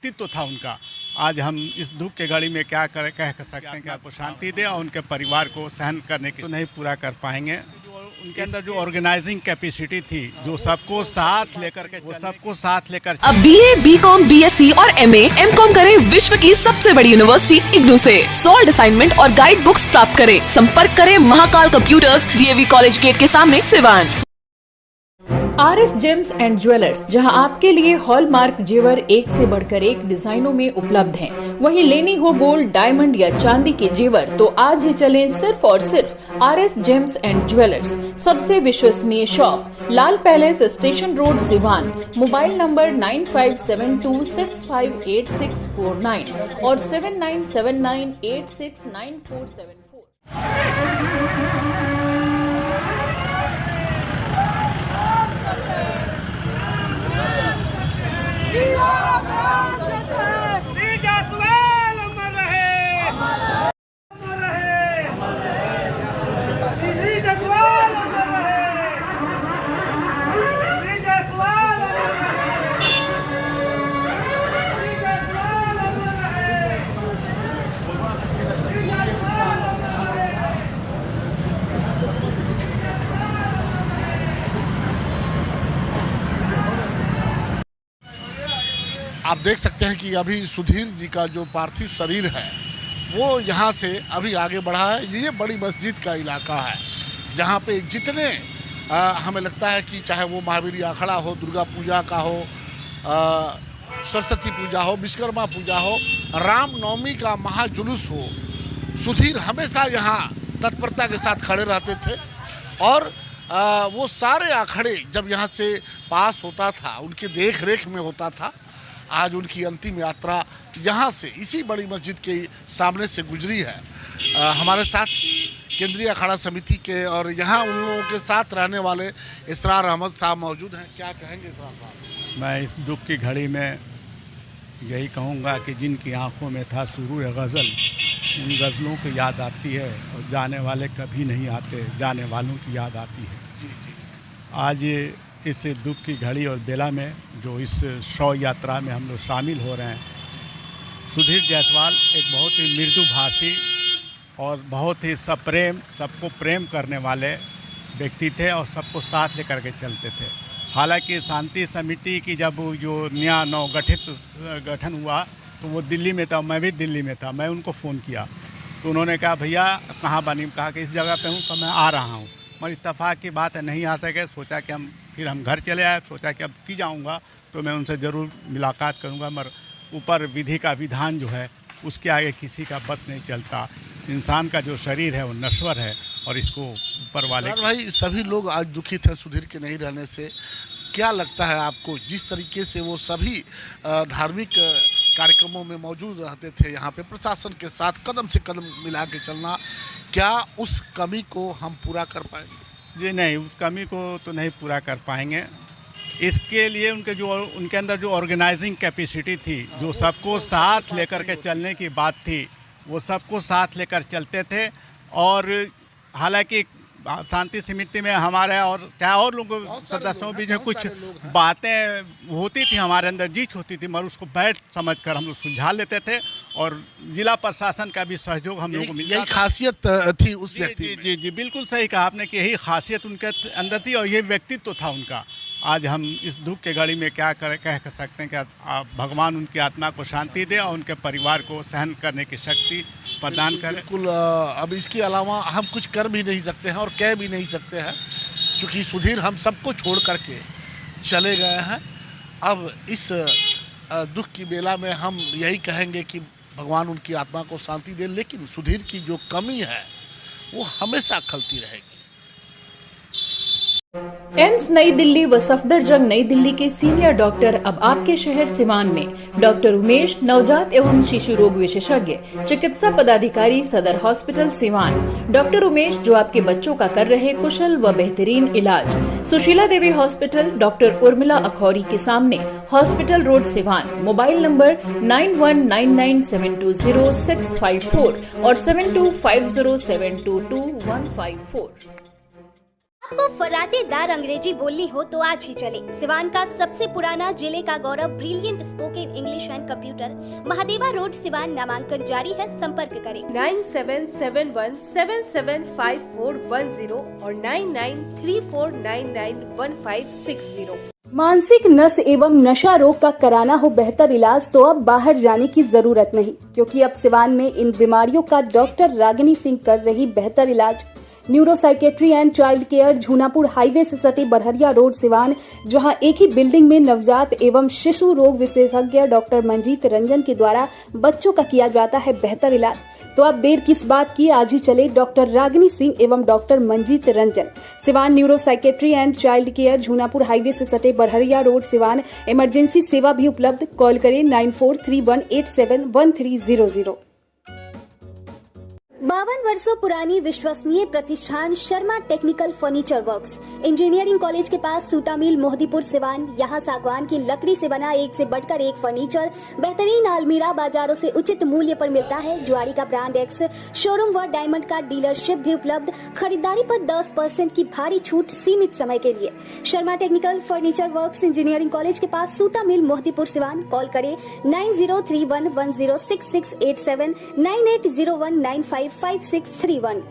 व्यक्तित्व था उनका। आज हम इस दुख के घड़ी में क्या कह सकते हैं कि आपको शांति दे और उनके परिवार को सहन करने की तो नहीं पूरा कर पाएंगे। उनके अंदर जो ऑर्गेनाइजिंग कैपेसिटी थी, जो सबको साथ लेकर अब BA, BCom, BSc और MA, MCom करें विश्व की सबसे बड़ी यूनिवर्सिटी इग्नू से। सॉल्ड असाइनमेंट और गाइड बुक्स प्राप्त करें। संपर्क करें Mahakal computers, DAV college gate के सामने, Siwan. RS gems and jewellers, जहां आपके लिए हॉलमार्क जेवर एक से बढ़कर एक डिजाइनों में उपलब्ध हैं। वहीं लेनी हो गोल्ड, डायमंड या चांदी के जेवर तो आज ही चलें सिर्फ और सिर्फ RS जेम्स एंड ज्वेलर्स। सबसे विश्वसनीय shop, Lal palace, station road, Siwan. Mobile number 9572658649 और 7979869474। आप देख सकते हैं कि अभी सुधीर जी का जो पार्थिव शरीर है वो यहाँ से अभी आगे बढ़ा है। ये बड़ी मस्जिद का इलाका है जहाँ पे जितने हमें लगता है कि चाहे वो महावीर अखाड़ा हो, दुर्गा पूजा का हो, सरस्वती पूजा हो, विश्वकर्मा पूजा हो, रामनवमी का महाजुलूस हो, सुधीर हमेशा यहाँ तत्परता के साथ खड़े रहते थे। और वो सारे अखाड़े जब यहाँ से पास होता था, उनके देख रेख में होता था। आज उनकी अंतिम यात्रा यहाँ से, इसी बड़ी मस्जिद के सामने से गुजरी है। हमारे साथ केंद्रीय अखाड़ा समिति के और यहाँ उन लोगों के साथ रहने वाले इसरार अहमद साहब मौजूद हैं। क्या कहेंगे इसरार साहब? मैं इस दुख की घड़ी में यही कहूँगा कि जिनकी आंखों में था सुरूर गज़ल, उन गज़लों की याद आती है और जाने वाले कभी नहीं आते, जाने वालों की याद आती है। आज इस दुख की घड़ी और बेला में जो इस शव यात्रा में हम लोग शामिल हो रहे हैं, सुधीर जायसवाल एक बहुत ही मृदुभाषी और बहुत ही सप्रेम, सबको प्रेम करने वाले व्यक्ति थे और सबको साथ लेकर के चलते थे। हालांकि शांति समिति की जब जो नया गठन हुआ तो वो दिल्ली में था, मैं भी दिल्ली में था। मैं उनको फ़ोन किया तो उन्होंने कहा भैया कहाँ बनी, कहा कि इस जगह पे हूँ, तो मैं आ रहा हूँ। मगर इत्तेफाक की बात है, नहीं आ सके। सोचा कि फिर हम घर चले आए। सोचा कि अब की जाऊंगा तो मैं उनसे ज़रूर मुलाकात करूंगा, मगर ऊपर विधि का विधान जो है उसके आगे किसी का बस नहीं चलता। इंसान का जो शरीर है वो नश्वर है और इसको ऊपर वाले भाई सभी लोग आज दुखित हैं सुधीर के नहीं रहने से। क्या लगता है आपको, जिस तरीके से वो सभी धार्मिक कार्यक्रमों में मौजूद रहते थे, यहाँ पे प्रशासन के साथ कदम से कदम मिला के चलना, क्या उस कमी को हम पूरा कर पाएंगे? जी नहीं, उस कमी को तो नहीं पूरा कर पाएंगे। इसके लिए उनके अंदर जो ऑर्गेनाइजिंग कैपेसिटी थी, जो सबको साथ लेकर के चलने की बात थी, वो सबको साथ लेकर चलते थे। और हालांकि शांति समिति में हमारे और चाहे और लोगों सदस्यों बीच में कुछ बातें होती थी, हमारे अंदर जीच होती थी, मगर उसको बैठ समझ कर हम लोग सुलझा लेते थे और जिला प्रशासन का भी सहयोग हम लोगों को मिलता। यही खासियत थी उस व्यक्ति। जी, बिल्कुल सही कहा आपने कि यही खासियत उनके अंदर थी और ये व्यक्तित्व था उनका। आज हम इस दुख के घड़ी में क्या कह सकते हैं कि भगवान उनकी आत्मा को शांति दे और उनके परिवार को सहन करने की शक्ति प्रदान करें। बिल्कुल। अब इसके अलावा हम कुछ कर भी नहीं सकते हैं और कह भी नहीं सकते हैं, क्योंकि सुधीर हम सबको छोड़ करके चले गए हैं। अब इस दुख की बेला में हम यही कहेंगे कि भगवान उनकी आत्मा को शांति दे, लेकिन सुधीर की जो कमी है वो हमेशा खलती रहेगी। एम्स नई दिल्ली व सफदरजंग नई दिल्ली के सीनियर डॉक्टर अब आपके शहर सिवान में। डॉक्टर उमेश, नवजात एवं शिशु रोग विशेषज्ञ, चिकित्सा पदाधिकारी, सदर हॉस्पिटल सिवान। डॉक्टर उमेश जो आपके बच्चों का कर रहे कुशल व बेहतरीन इलाज। सुशीला देवी हॉस्पिटल, डॉक्टर उर्मिला अखौरी के सामने, hospital road Siwan. Mobile number 9199720654 और 7250722154। आपको फराटेदार अंग्रेजी बोलनी हो तो आज ही चले सिवान का सबसे पुराना, जिले का गौरव, brilliant spoken English and computer, Mahadeva road, Siwan. नामांकन जारी है, संपर्क करें 9771775410 और 9934991560। मानसिक नस एवं नशा रोग का कराना हो बेहतर इलाज तो अब बाहर जाने की जरूरत नहीं, क्योंकि अब सिवान में इन बीमारियों का डॉक्टर रागिनी सिंह कर रही बेहतर इलाज। Neuro psychiatry and child care, Jhunapur highway से सटे बड़हरिया रोड, सिवान, जहां एक ही बिल्डिंग में नवजात एवं शिशु रोग विशेषज्ञ डॉक्टर मंजीत रंजन के द्वारा बच्चों का किया जाता है बेहतर इलाज। तो अब देर किस बात की, आज ही चले डॉक्टर रागिनी सिंह एवं doctor Manjeet Ranjan, Siwan. Neuro psychiatry and child care, Jhunapur highway से सटे बड़हरिया रोड, सिवान। इमरजेंसी सेवा भी उपलब्ध। कॉल करें 9431871300। 52 वर्षों पुरानी विश्वसनीय प्रतिष्ठान Sharma technical furniture works, engineering college के पास, सूता मिल, मोहदीपुर, सिवान। यहाँ सागवान की लकड़ी से बना एक से बढ़कर एक फर्नीचर, बेहतरीन अलमीरा बाजारों से उचित मूल्य पर मिलता है। जुआरी का ब्रांड एक्स शोरूम व डायमंड का डीलरशिप भी उपलब्ध। खरीदारी पर 10% की भारी छूट सीमित समय के लिए। Sharma technical furniture works, engineering college के पास, सूता मिल, मोहदीपुर, सिवान। कॉल करें 9031106687, 9801955631।